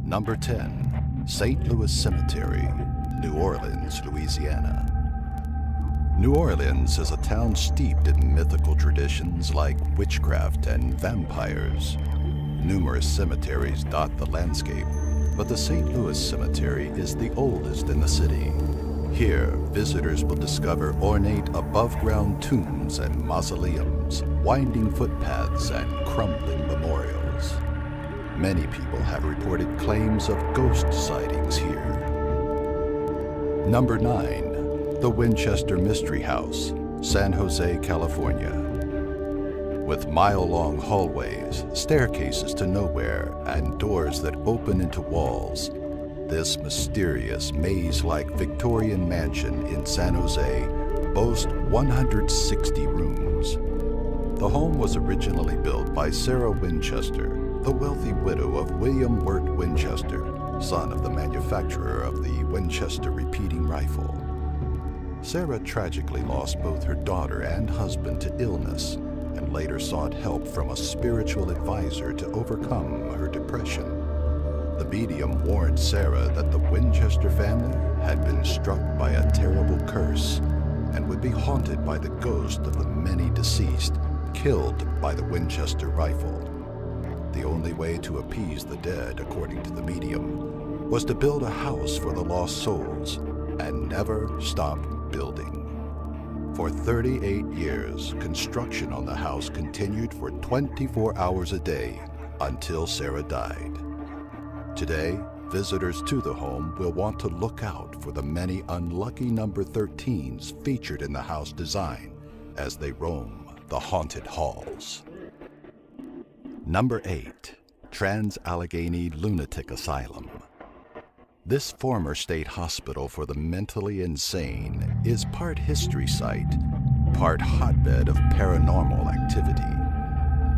Number 10. St. Louis Cemetery, New Orleans, Louisiana. New Orleans is a town steeped in mythical traditions like witchcraft and vampires. Numerous cemeteries dot the landscape, but the St. Louis Cemetery is the oldest in the city. Here, visitors will discover ornate above-ground tombs and mausoleums, winding footpaths, and crumbling memorials. Many people have reported claims of ghost sightings here. Number 9. The Winchester Mystery House, San Jose, California. With mile-long hallways, staircases to nowhere, and doors that open into walls, this mysterious maze-like Victorian mansion in San Jose boasts 160 rooms. The home was originally built by Sarah Winchester, the wealthy widow of William Wirt Winchester, son of the manufacturer of the Winchester repeating rifle. Sarah tragically lost both her daughter and husband to illness, and later sought help from a spiritual advisor to overcome her depression. The medium warned Sarah that the Winchester family had been struck by a terrible curse and would be haunted by the ghost of the many deceased killed by the Winchester rifle. The only way to appease the dead, according to the medium, was to build a house for the lost souls and never stop building. For 38 years, construction on the house continued for 24 hours a day until Sarah died. Today, visitors to the home will want to look out for the many unlucky number 13s featured in the house design as they roam the haunted halls. Number 8. Trans-Allegheny Lunatic Asylum. This former state hospital for the mentally insane is part history site, part hotbed of paranormal activity.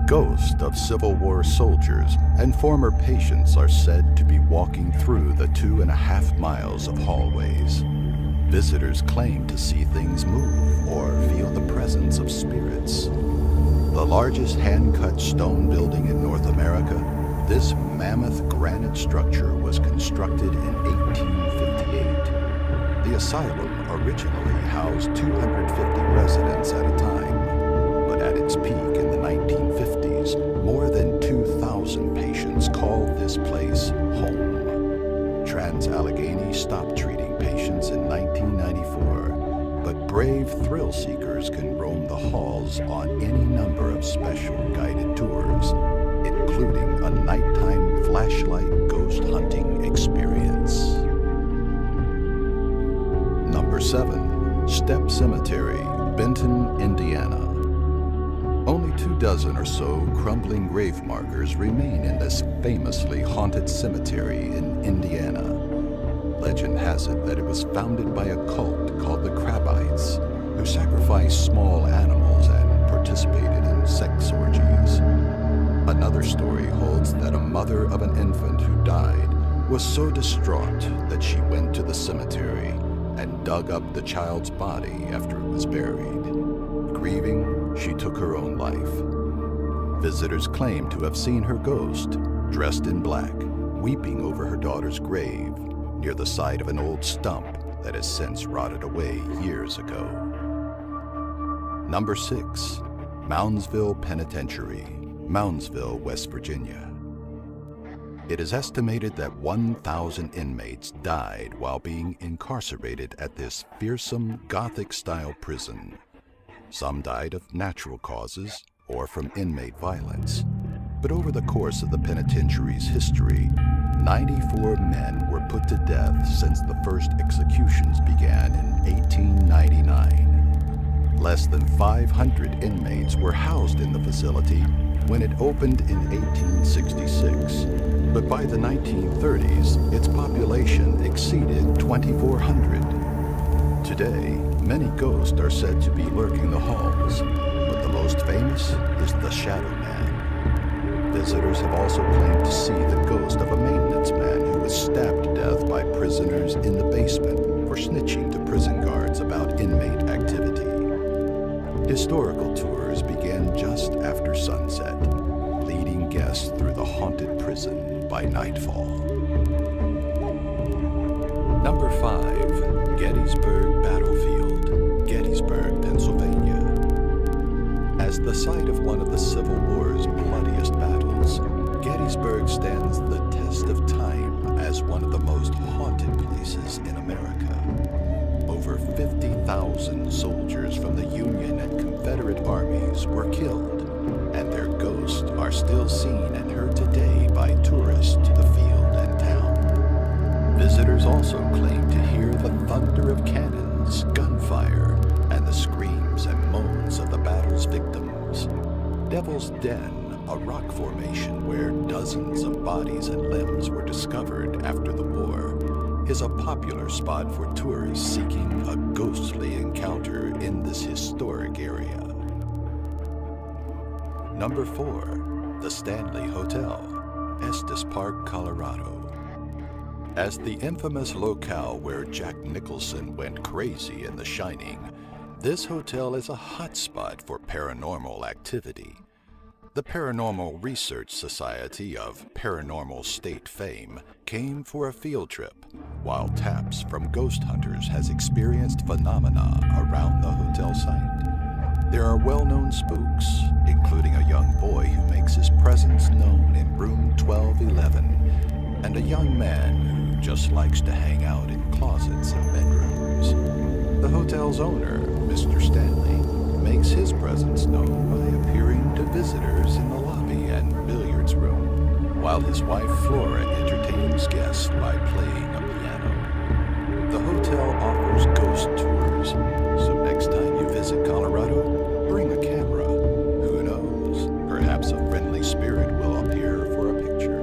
Ghosts of Civil War soldiers and former patients are said to be walking through the 2.5 miles of hallways. Visitors claim to see things move or feel the presence of spirits. The largest hand-cut stone building in North America, this mammoth granite structure was constructed in 1858. The asylum originally housed 250 residents at a time, but at its peak in the 1950s, more than 2,000 patients called this place home. Trans-Allegheny stopped treating patients in 1994, but brave thrill seekers can roam the halls on any number of special guided tours, including a nighttime flashlight ghost hunting experience. Number 7. Stepp Cemetery, Benton, Indiana. Only 24 or so crumbling grave markers remain in this famously haunted cemetery in Indiana. Legend has it that it was founded by a cult called the Crabbites, who sacrificed small animals and participated in sex orgies. Another story holds that a mother of an infant who died was so distraught that she went to the cemetery and dug up the child's body after it was buried. Grieving, she took her own life. Visitors claim to have seen her ghost, dressed in black, weeping over her daughter's grave near the side of an old stump that has since rotted away years ago. Number 6. Moundsville Penitentiary, Moundsville, West Virginia. It is estimated that 1,000 inmates died while being incarcerated at this fearsome Gothic-style prison. Some died of natural causes or from inmate violence. But over the course of the penitentiary's history, 94 men were put to death since the first executions began in 1899. Less than 500 inmates were housed in the facility when it opened in 1866. But by the 1930s, its population exceeded 2,400. Today, many ghosts are said to be lurking the halls, but the most famous is the Shadow Man. Visitors have also claimed to see the ghost of a maintenance man who was stabbed to death by prisoners in the basement for snitching to prison guards about inmate activity. Historical tours began just after sunset, leading guests through the haunted prison by nightfall. Number 5. Gettysburg Battlefield, Gettysburg, Pennsylvania. As the site of one of the Civil War's bloodiest battles, Gettysburg stands the test of time as one of the most haunted places in America. Over 50,000 soldiers from the Union and Confederate armies were killed, and their ghosts are still seen and heard today by tourists to the field and town. Visitors also claim to hear the thunder of cannons, gunfire, and the screams and moans of the battle's victims. Devil's Den, a rock formation where dozens of bodies and limbs were discovered after the war, is a popular spot for tourists seeking a ghostly encounter in this historic area. Number 4. The Stanley Hotel, Estes Park, Colorado. As the infamous locale where Jack Nicholson went crazy in The Shining, this hotel is a hotspot for paranormal activity. The Paranormal Research Society of Paranormal State fame came for a field trip, while Taps from Ghost Hunters has experienced phenomena around the hotel site. There are well-known spooks, including a young boy who makes his presence known in room 1211, and a young man who just likes to hang out in closets and bedrooms. The hotel's owner, Mr. Stanley, makes his presence known by appearing to visitors in the lobby and billiards room, while his wife Flora entertains guests by playing a piano. The hotel offers ghost tours, so next time you visit Colorado, bring a camera. Who knows, perhaps a friendly spirit will appear for a picture.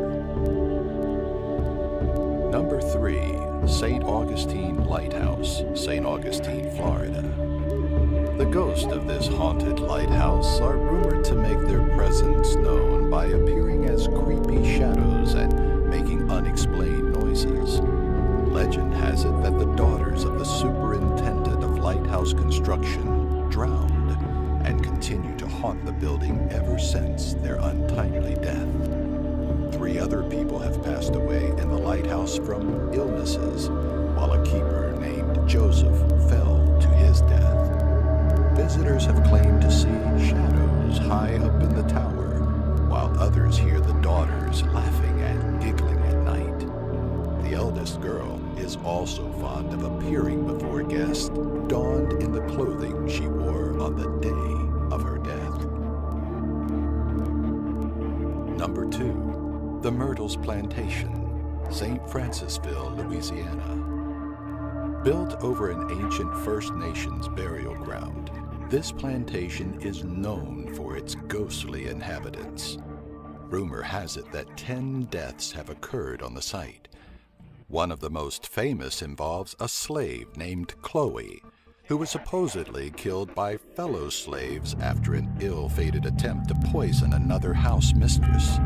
Number 3. St. Augustine Lighthouse, St. Augustine, Florida. The ghosts of this haunted lighthouse are rumored to make their presence known by appearing as creepy shadows and making unexplained noises. Legend has it that the daughters of the superintendent of lighthouse construction drowned and continue to haunt the building ever since their untimely death. 3 other people have passed away in the lighthouse from illnesses, while a keeper named Joseph fell to his death. Visitors have claimed to see shadows high up in the tower, while others hear the daughters laughing and giggling at night. The eldest girl is also fond of appearing before guests, donned in the clothing she wore on the day of her death. Number 2. The Myrtles Plantation, St. Francisville, Louisiana. Built over an ancient First Nations burial ground, this plantation is known for its ghostly inhabitants. Rumor has it that 10 deaths have occurred on the site. One of the most famous involves a slave named Chloe, who was supposedly killed by fellow slaves after an ill-fated attempt to poison another house mistress.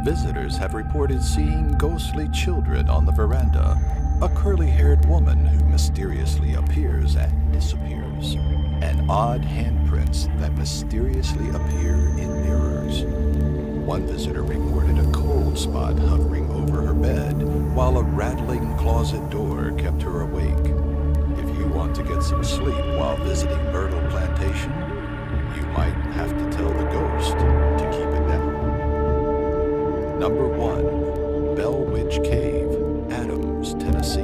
Visitors have reported seeing ghostly children on the veranda, a curly-haired woman who mysteriously appears and disappears, and odd handprints that mysteriously appear in mirrors. One visitor reported a cold spot hovering over her bed, while a rattling closet door kept her awake. If you want to get some sleep while visiting Myrtle Plantation, you might have to tell the ghost to keep it down. Number 1. Bell Witch Cave, Adams, Tennessee.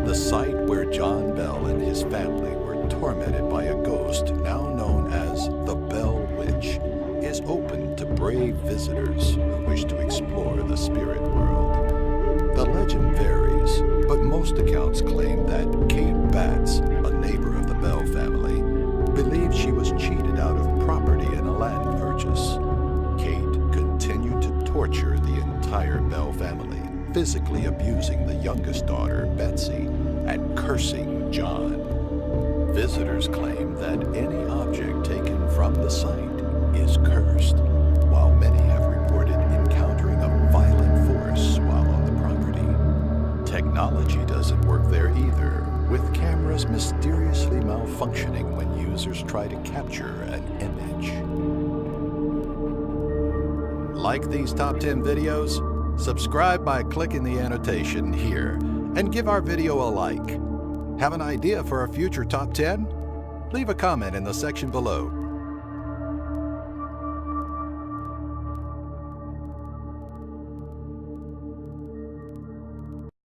The site where John Bell and his family were tormented by a ghost now known as the Bell Witch is open to brave visitors who wish to explore the spirit world. The legend varies, but most accounts claim that Kate Batts, a neighbor of the Bell family, believed she was cheated out of property in a land purchase. Kate continued to torture the entire Bell family, physically abusing the youngest daughter, Betsy, and cursing John. Visitors claim that any object taken from the site is cursed, while many have reported encountering a violent force while on the property. Technology doesn't work there either, with cameras mysteriously malfunctioning when users try to capture an image. Like these top 10 videos? Subscribe by clicking the annotation here and give our video a like. Have an idea for a future top 10? Leave a comment in the section below.